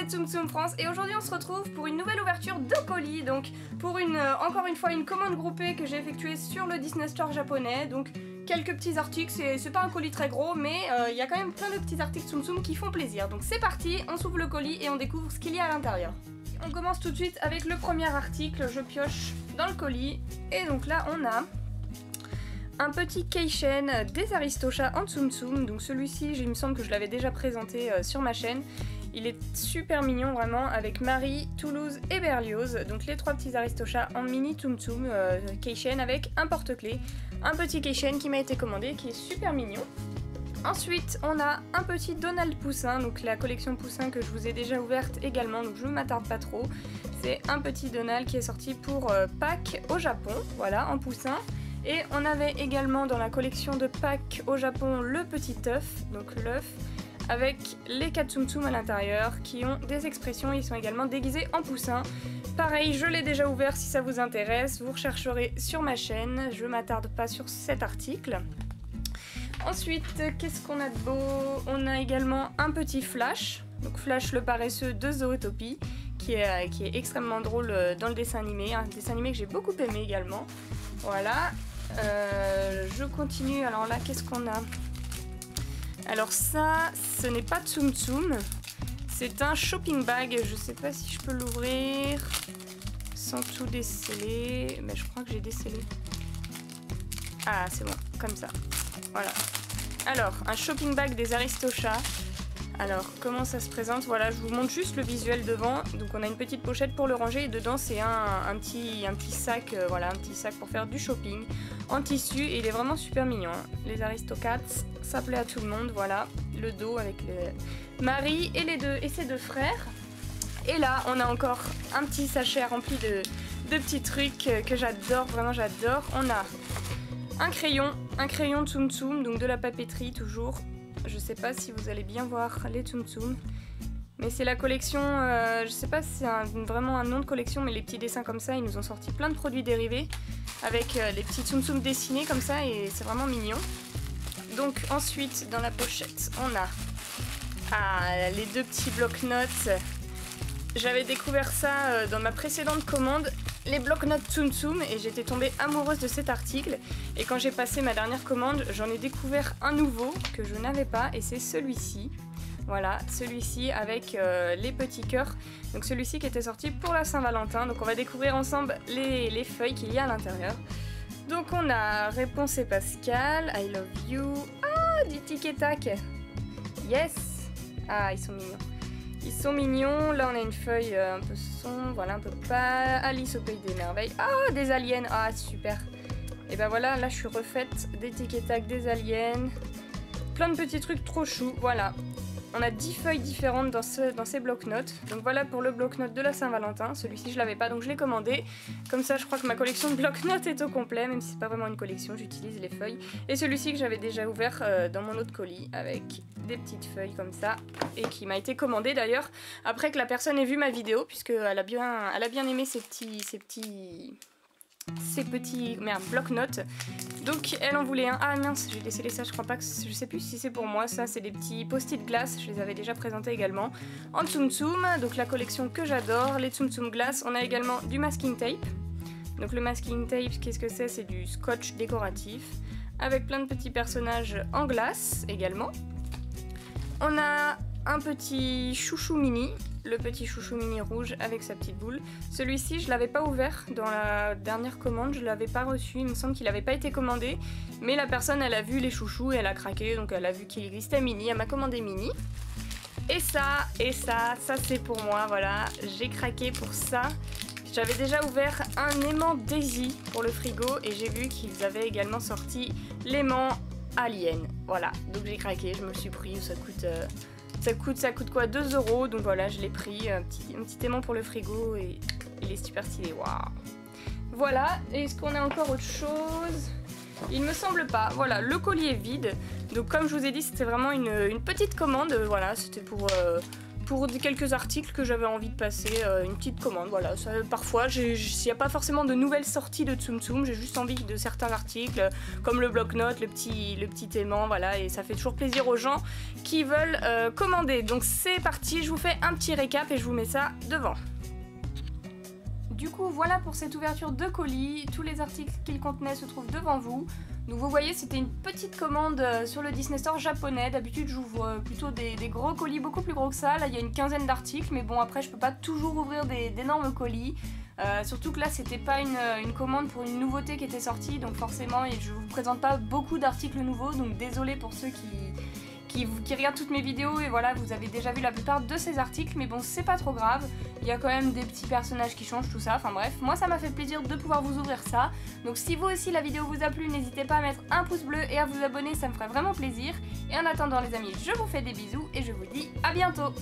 c'est Tsum Tsum France et aujourd'hui on se retrouve pour une nouvelle ouverture de colis. Donc pour encore une fois une commande groupée que j'ai effectuée sur le Disney Store japonais. Donc quelques petits articles, c'est pas un colis très gros mais il y a quand même plein de petits articles Tsum Tsum qui font plaisir. Donc c'est parti, on s'ouvre le colis et on découvre ce qu'il y a à l'intérieur. On commence tout de suite avec le premier article, je pioche dans le colis et donc là on a un petit Keishen des Aristochats en Tsum Tsum. Donc celui-ci, il me semble que je l'avais déjà présenté sur ma chaîne. Il est super mignon vraiment, avec Marie, Toulouse et Berlioz. Donc les trois petits Aristochats en mini Tsum Tsum Keishen avec un porte-clés. Un petit Keishen qui m'a été commandé, qui est super mignon. Ensuite, on a un petit Donald Poussin, donc la collection Poussin que je vous ai déjà ouverte également, donc je ne m'attarde pas trop. C'est un petit Donald qui est sorti pour Pâques au Japon, voilà, en Poussin. Et on avait également dans la collection de Pâques au Japon le petit œuf, donc l'œuf, avec les 4 Tsum Tsum à l'intérieur qui ont des expressions, ils sont également déguisés en poussin. Pareil, je l'ai déjà ouvert si ça vous intéresse, vous rechercherez sur ma chaîne, je m'attarde pas sur cet article. Ensuite, qu'est-ce qu'on a de beau? On a également un petit Flash, donc Flash le paresseux de Zootopie, qui est extrêmement drôle dans le dessin animé, un dessin animé que j'ai beaucoup aimé également. Voilà. Je continue, alors là qu'est-ce qu'on a? Alors ça, ce n'est pas Tsum Tsum, c'est un shopping bag, je sais pas si je peux l'ouvrir sans tout déceler, mais je crois que j'ai décellé. Ah c'est bon, comme ça, voilà. Alors, un shopping bag des Aristochats. Alors, comment ça se présente? Voilà, je vous montre juste le visuel devant. Donc on a une petite pochette pour le ranger et dedans c'est un petit sac, voilà, un petit sac pour faire du shopping en tissu et il est vraiment super mignon. Hein. Les Aristochats, ça plaît à tout le monde, voilà. Le dos avec Marie et ses deux frères. Et là, on a encore un petit sachet rempli de petits trucs que j'adore, vraiment j'adore. On a un crayon Tsum Tsum, donc de la papeterie toujours. Je sais pas si vous allez bien voir les Tsum Tsum, mais c'est la collection, je sais pas si c'est vraiment un nom de collection, mais les petits dessins comme ça, ils nous ont sorti plein de produits dérivés avec les petits Tsum Tsum dessinés comme ça et c'est vraiment mignon. Donc ensuite dans la pochette on a les deux petits bloc-notes. J'avais découvert ça dans ma précédente commande, les bloc-notes Tsum Tsum, et j'étais tombée amoureuse de cet article. Et quand j'ai passé ma dernière commande, j'en ai découvert un nouveau que je n'avais pas, et c'est celui-ci. Voilà, celui-ci avec les petits cœurs. Donc celui-ci qui était sorti pour la Saint-Valentin. Donc on va découvrir ensemble les feuilles qu'il y a à l'intérieur. Donc on a Réponse et Pascal, I love you. Ah, du tic et tac. Yes. Ah, ils sont mignons. Ils sont mignons, là on a une feuille un peu sombre, voilà, un peu pâle. Alice au pays des merveilles. Ah, des aliens, ah super. Et ben voilà, là je suis refaite des tic et tac, des aliens. Plein de petits trucs trop choux, voilà. On a 10 feuilles différentes dans ces bloc-notes. Donc voilà pour le bloc-notes de la Saint-Valentin. Celui-ci je l'avais pas donc je l'ai commandé. Comme ça je crois que ma collection de bloc-notes est au complet, même si c'est pas vraiment une collection, j'utilise les feuilles. Et celui-ci que j'avais déjà ouvert dans mon autre colis avec des petites feuilles comme ça. Et qui m'a été commandé d'ailleurs après que la personne ait vu ma vidéo, puisqu'elle a bien aimé ces petits bloc-notes. Donc elle en voulait un. Ah mince, j'ai décellé ça, je crois pas que je sais plus si c'est pour moi. Ça c'est des petits post-it glace, je les avais déjà présentés également en Tsum Tsum, donc la collection que j'adore, les Tsum Tsum glace. On a également du masking tape. Donc le masking tape, qu'est-ce que c'est? C'est du scotch décoratif avec plein de petits personnages en glace également. On a un petit chouchou mini, le petit chouchou mini rouge avec sa petite boule. Celui-ci, je l'avais pas ouvert dans la dernière commande, je l'avais pas reçu, il me semble qu'il n'avait pas été commandé. Mais la personne, elle a vu les chouchous et elle a craqué, donc elle a vu qu'il existait mini, elle m'a commandé mini. Et ça c'est pour moi, voilà, j'ai craqué pour ça. J'avais déjà ouvert un aimant Daisy pour le frigo et j'ai vu qu'ils avaient également sorti l'aimant Alien. Voilà, donc j'ai craqué, je me le suis pris, ça coûte quoi, 2 €, donc voilà, je l'ai pris, un petit aimant pour le frigo et il est super stylé, waouh. Voilà, est-ce qu'on a encore autre chose? Il me semble pas, voilà, le colis est vide, donc comme je vous ai dit, c'était vraiment une petite commande, voilà, c'était pour pour quelques articles que j'avais envie de passer, une petite commande, voilà. Ça, parfois, s'il n'y a pas forcément de nouvelles sorties de Tsum Tsum, j'ai juste envie de certains articles, comme le bloc-notes, le petit aimant, voilà, et ça fait toujours plaisir aux gens qui veulent commander. Donc c'est parti, je vous fais un petit récap et je vous mets ça devant. Du coup, voilà pour cette ouverture de colis, tous les articles qu'il contenait se trouvent devant vous. Donc vous voyez, c'était une petite commande sur le Disney Store japonais. D'habitude, j'ouvre plutôt des gros colis beaucoup plus gros que ça. Là, il y a une quinzaine d'articles, mais bon, après, je peux pas toujours ouvrir d'énormes colis. Surtout que là, c'était pas une commande pour une nouveauté qui était sortie, donc forcément, je vous présente pas beaucoup d'articles nouveaux, donc désolé pour ceux qui regardent toutes mes vidéos et voilà, vous avez déjà vu la plupart de ces articles, mais bon, c'est pas trop grave. Il y a quand même des petits personnages qui changent, tout ça, enfin bref, moi ça m'a fait plaisir de pouvoir vous ouvrir ça. Donc si vous aussi la vidéo vous a plu, n'hésitez pas à mettre un pouce bleu et à vous abonner, ça me ferait vraiment plaisir. Et en attendant les amis, je vous fais des bisous et je vous dis à bientôt.